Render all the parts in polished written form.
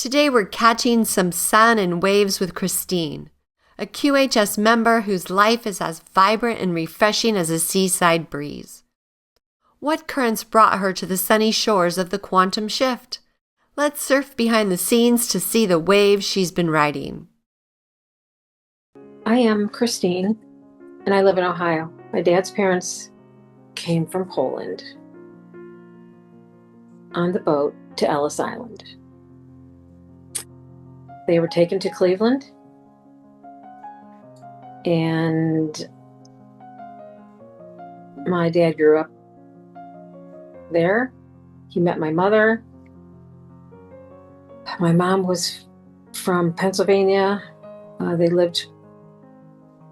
Today we're catching some sun and waves with Christine, a QHS member whose life is as vibrant and refreshing as a seaside breeze. What currents brought her to the sunny shores of the quantum shift? Let's surf behind the scenes to see the waves she's been riding. I am Christine, and I live in Ohio. My dad's parents came from Poland on the boat to Ellis Island. They were taken to Cleveland, and my dad grew up there. He met my mother. My mom was from Pennsylvania. They lived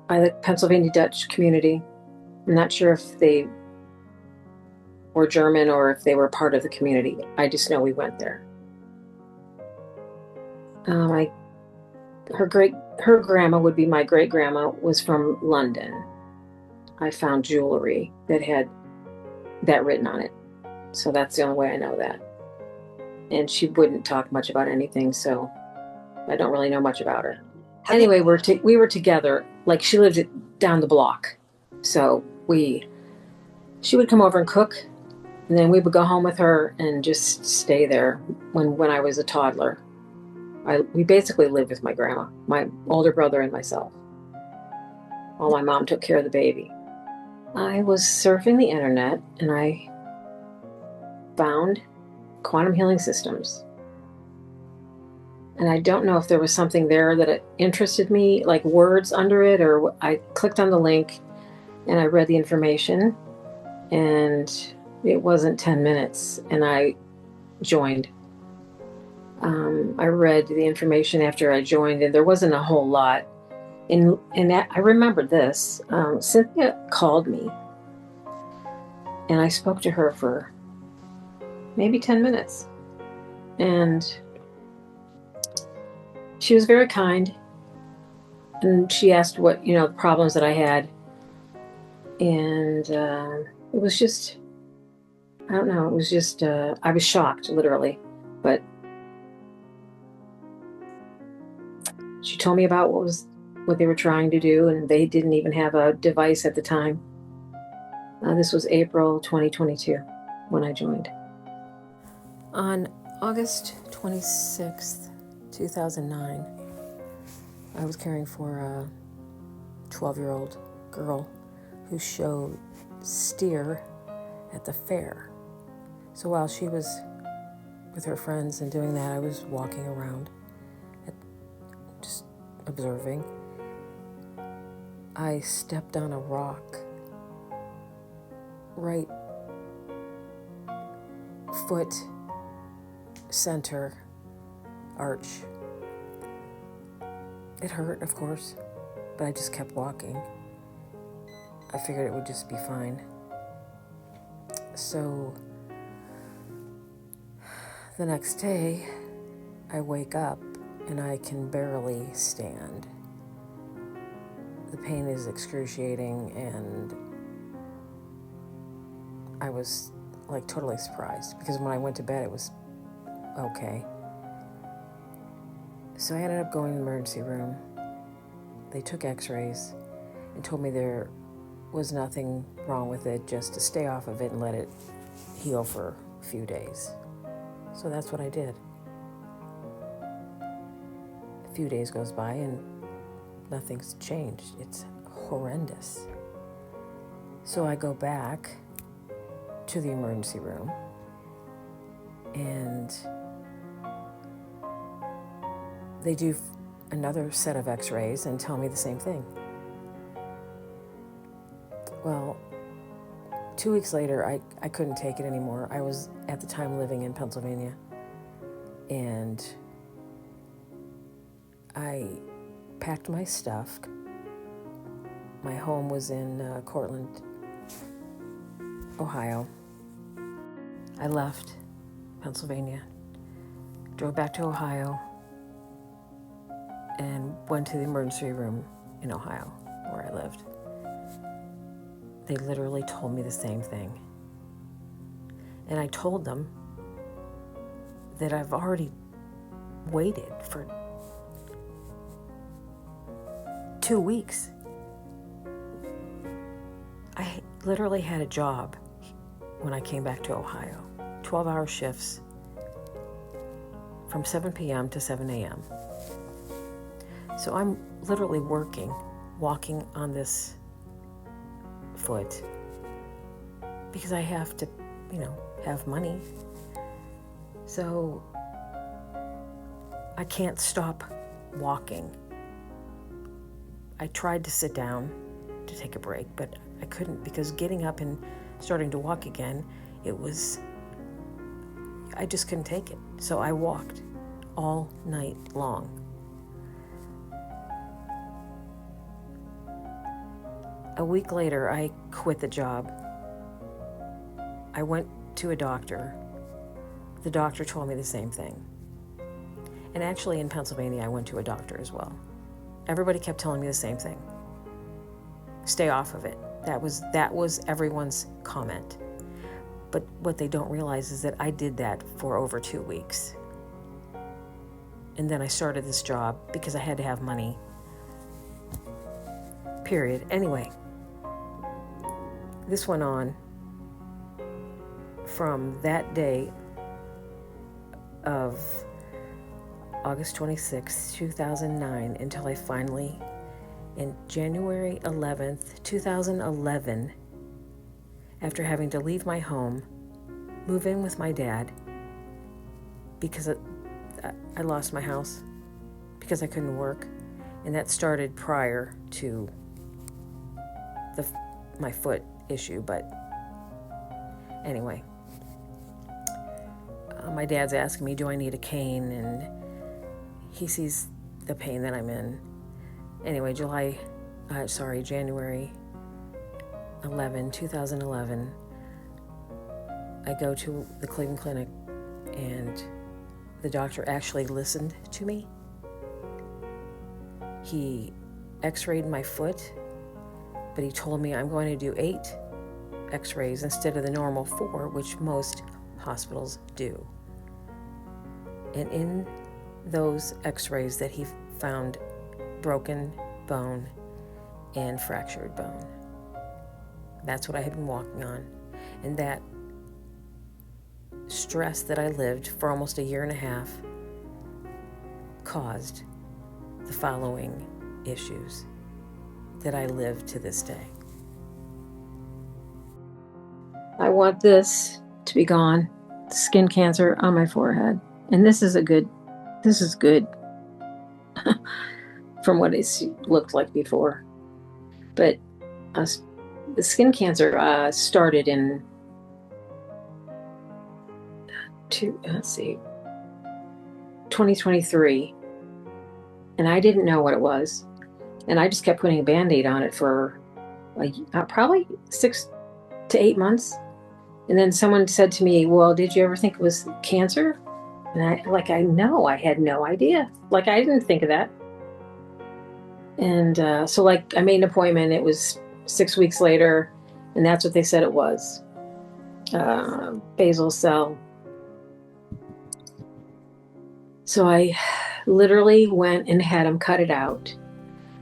by the Pennsylvania Dutch community. I'm not sure if they were German or if they were part of the community. I just know we went there. Her grandma would be my great grandma, was from London. I found jewelry that had that written on it, so that's the only way I know that. And she wouldn't talk much about anything, so I don't really know much about her. Anyway, we were together. Like, she lived down the block, so she would come over and cook, and then we would go home with her and just stay there. When I was a toddler, we basically lived with my grandma, my older brother, and myself, while my mom took care of the baby. I was surfing the internet and I found quantum healing systems. And I don't know if there was something there that interested me, like words under it, or I clicked on the link and I read the information, and it wasn't 10 minutes and I joined. I read the information after I joined, and there wasn't a whole lot. And I remembered this. Cynthia called me, and I spoke to her for maybe 10 minutes. And she was very kind. And she asked what, the problems that I had. And it was just, I don't know, it was just, I was shocked, literally. But she told me about what they were trying to do, and they didn't even have a device at the time. This was April 2022 when I joined. On August 26th, 2009, I was caring for a 12-year-old girl who showed steer at the fair. So while she was with her friends and doing that, I was walking around, just observing. I stepped on a rock, right foot center arch. It hurt, of course, but I just kept walking. I figured it would just be fine. So the next day, I wake up and I can barely stand. The pain is excruciating, and I was like totally surprised, because when I went to bed it was okay. So I ended up going to the emergency room. They took x-rays and told me there was nothing wrong with it, just to stay off of it and let it heal for a few days. So that's what I did. A few days goes by and nothing's changed. It's horrendous. So I go back to the emergency room, and they do another set of x-rays and tell me the same thing. Well, 2 weeks later, I couldn't take it anymore. I was at the time living in Pennsylvania, and I packed my stuff. My home was in Cortland, Ohio. I left Pennsylvania, drove back to Ohio, and went to the emergency room in Ohio, where I lived. They literally told me the same thing. And I told them that I've already waited for 2 weeks. I literally had a job when I came back to Ohio, 12-hour shifts from 7 p.m. to 7 a.m. So I'm literally walking on this foot because I have to, have money. So I can't stop walking. I tried to sit down to take a break, but I couldn't, because getting up and starting to walk again, I just couldn't take it. So I walked all night long. A week later, I quit the job. I went to a doctor. The doctor told me the same thing. And actually in Pennsylvania, I went to a doctor as well. Everybody kept telling me the same thing. Stay off of it. That was everyone's comment. But what they don't realize is that I did that for over 2 weeks. And then I started this job because I had to have money. Period. Anyway, this went on from that day of August 26, 2009, until I finally, in January 11th, 2011, after having to leave my home, move in with my dad because I lost my house because I couldn't work, and that started prior to my foot issue. But anyway, my dad's asking me, do I need a cane? And he sees the pain that I'm in. Anyway, January 11, 2011, I go to the Cleveland Clinic, and the doctor actually listened to me. He x-rayed my foot, but he told me I'm going to do 8 x-rays instead of the normal 4, which most hospitals do. And in those x-rays that he found broken bone and fractured bone. That's what I had been walking on. And that stress that I lived for almost a year and a half caused the following issues that I live to this day. I want this to be gone. Skin cancer on my forehead. And this is good from what it's looked like before. But the skin cancer started in 2023. And I didn't know what it was. And I just kept putting a Band-Aid on it for probably 6 to 8 months. And then someone said to me, well, did you ever think it was cancer? And I had no idea. I didn't think of that. And so I made an appointment. It was 6 weeks later, and that's what they said it was. Basal cell. So I literally went and had them cut it out.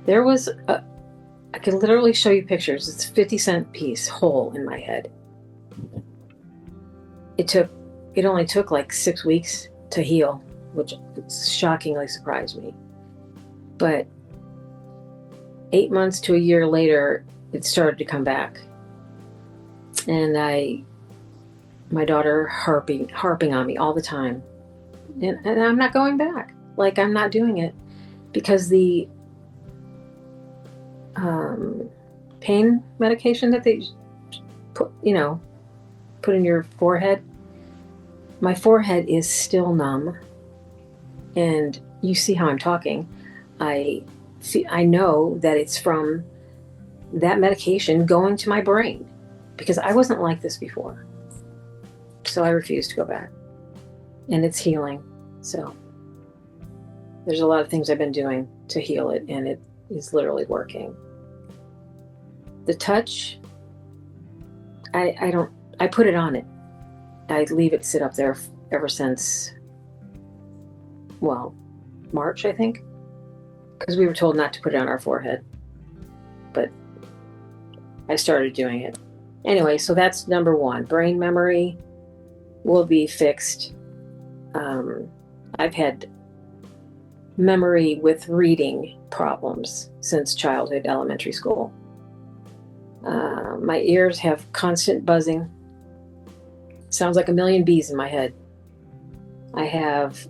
There was I can literally show you pictures. It's a 50-cent piece hole in my head. It only took 6 weeks to heal, which shockingly surprised me. But 8 months to a year later, it started to come back. And my daughter harping on me all the time. And I'm not going back. I'm not doing it. Because the pain medication that they put in your forehead, my forehead is still numb. And you see how I'm talking. I know that it's from that medication going to my brain, because I wasn't like this before. So I refuse to go back. And it's healing. So there's a lot of things I've been doing to heal it, and it is literally working. The touch, I put it on it. I leave it sit up there ever since March, I think, because we were told not to put it on our forehead, but I started doing it. Anyway, so that's number one. Brain memory will be fixed. I've had memory with reading problems since childhood, elementary school. My ears have constant buzzing. Sounds like a million bees in my head. I have,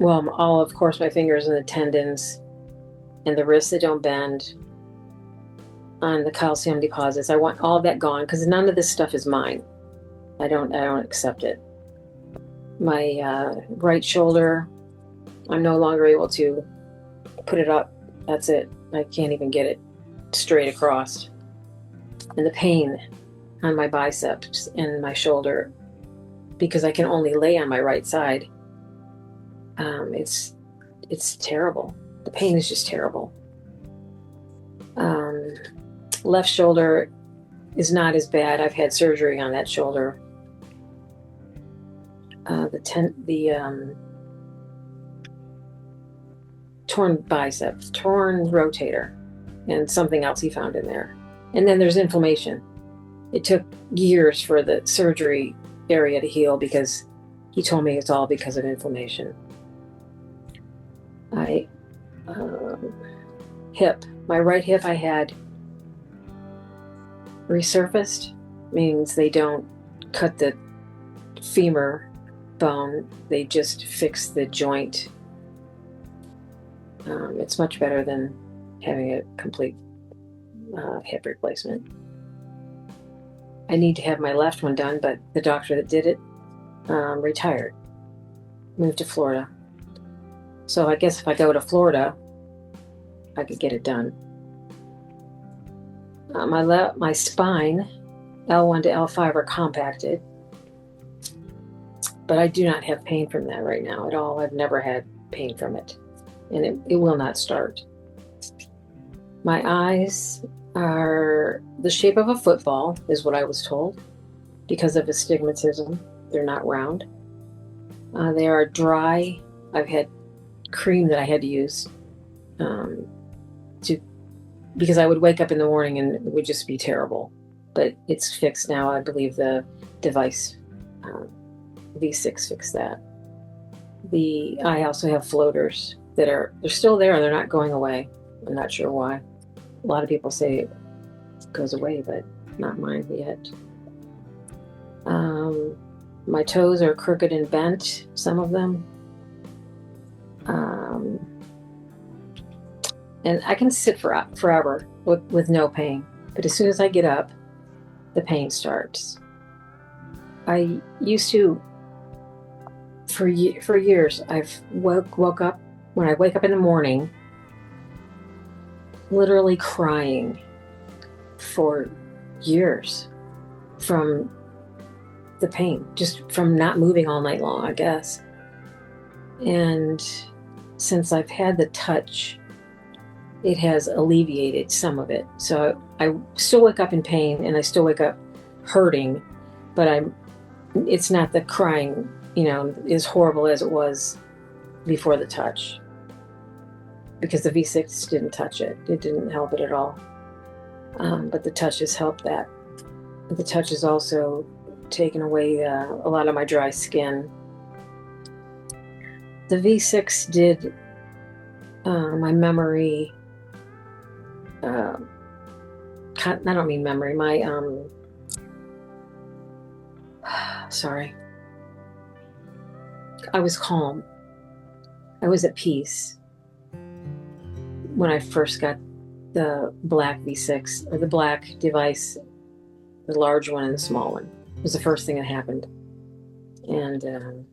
all, of course, my fingers and the tendons and the wrists that don't bend, on the calcium deposits. I want all that gone because none of this stuff is mine. I don't accept it. My right shoulder, I'm no longer able to put it up. That's it. I can't even get it straight across. And the pain on my biceps and my shoulder, because I can only lay on my right side, it's terrible. The pain is just terrible. Left shoulder is not as bad. I've had surgery on that shoulder. The torn biceps, torn rotator, and something else he found in there. And then there's inflammation. It took years for the surgery area to heal because he told me it's all because of inflammation. Hip. My right hip I had resurfaced, means they don't cut the femur bone, they just fix the joint. It's much better than having a complete hip replacement. I need to have my left one done, but the doctor that did it retired, moved to Florida. So I guess if I go to Florida, I could get it done. My spine, L1 to L5, are compacted, but I do not have pain from that right now at all. I've never had pain from it, and it will not start. My eyes are the shape of a football, is what I was told, because of astigmatism. They're not round. They are dry. I've had cream that I had to use because I would wake up in the morning and it would just be terrible. But it's fixed now. I believe the device V6 fixed that. I also have floaters that they're still there and they're not going away. I'm not sure why. A lot of people say it goes away, but not mine yet. My toes are crooked and bent, some of them. And I can sit forever with no pain. But as soon as I get up, the pain starts. I used to, for years, I've woke up, when I wake up in the morning, literally crying for years from the pain, just from not moving all night long, I guess. And since I've had the touch, it has alleviated some of it. So I still wake up in pain and I still wake up hurting, but it's not the crying, as horrible as it was before the touch, because the V6 didn't touch it. It didn't help it at all. But the touch has helped that. The touch has also taken away a lot of my dry skin. The V6 did my memory. I don't mean memory. My sorry. I was calm. I was at peace when I first got the black V6, or the black device, the large one and the small one. It was the first thing that happened. And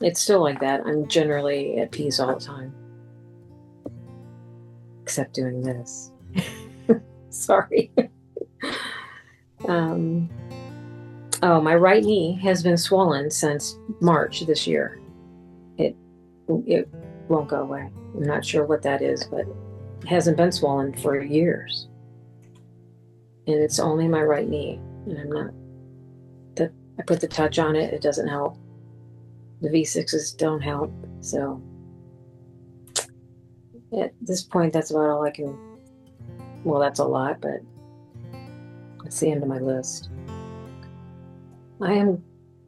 it's still like that. I'm generally at peace all the time. Except doing this. Sorry. My right knee has been swollen since March this year. It won't go away. I'm not sure what that is, but it hasn't been swollen for years. And it's only my right knee. And I put the touch on it. It doesn't help. The V6s don't help. So at this point, that's about all I can. Well, that's a lot, but it's the end of my list. I am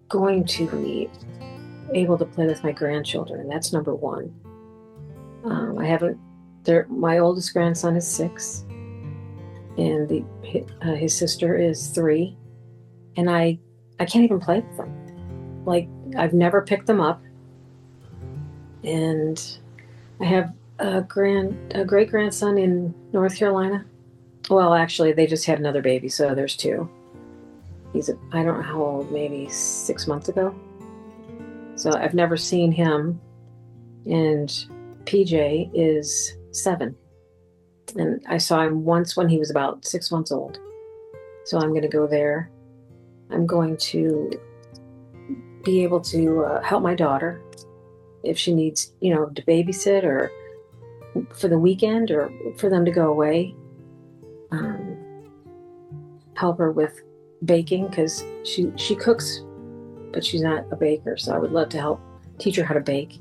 going to be able to play with my grandchildren. That's number one. I haven't. My oldest grandson is 6, and his sister is 3, and I can't even play with them. Like, I've never picked them up, and I have a great grandson in North Carolina. Well, actually, they just had another baby, so there's 2. I don't know how old, maybe 6 months ago. So I've never seen him, and PJ is 7. And I saw him once when he was about 6 months old. So I'm going to go there. I'm going to be able to help my daughter if she needs, to babysit or for the weekend or for them to go away. Help her with baking because she cooks, but she's not a baker. So I would love to help teach her how to bake.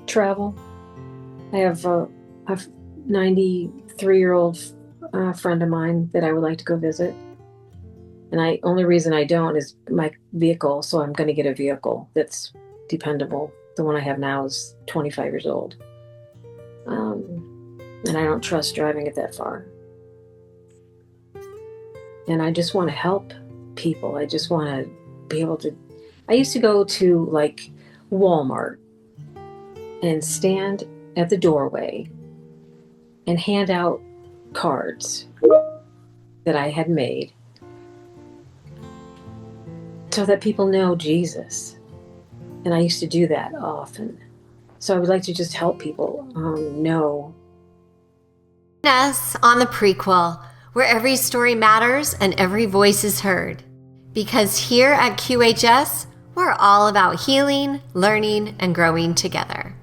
Travel. I have a 93-year-old friend of mine that I would like to go visit. And only reason I don't is my vehicle, so I'm going to get a vehicle that's dependable. The one I have now is 25 years old. And I don't trust driving it that far. And I just want to help people. I just want to be able to... I used to go to, like, Walmart and stand at the doorway and hand out cards that I had made so that people know Jesus. And I used to do that often. So I would like to just help people know. Us on the Prequel, where every story matters and every voice is heard. Because here at QHS, we're all about healing, learning, and growing together.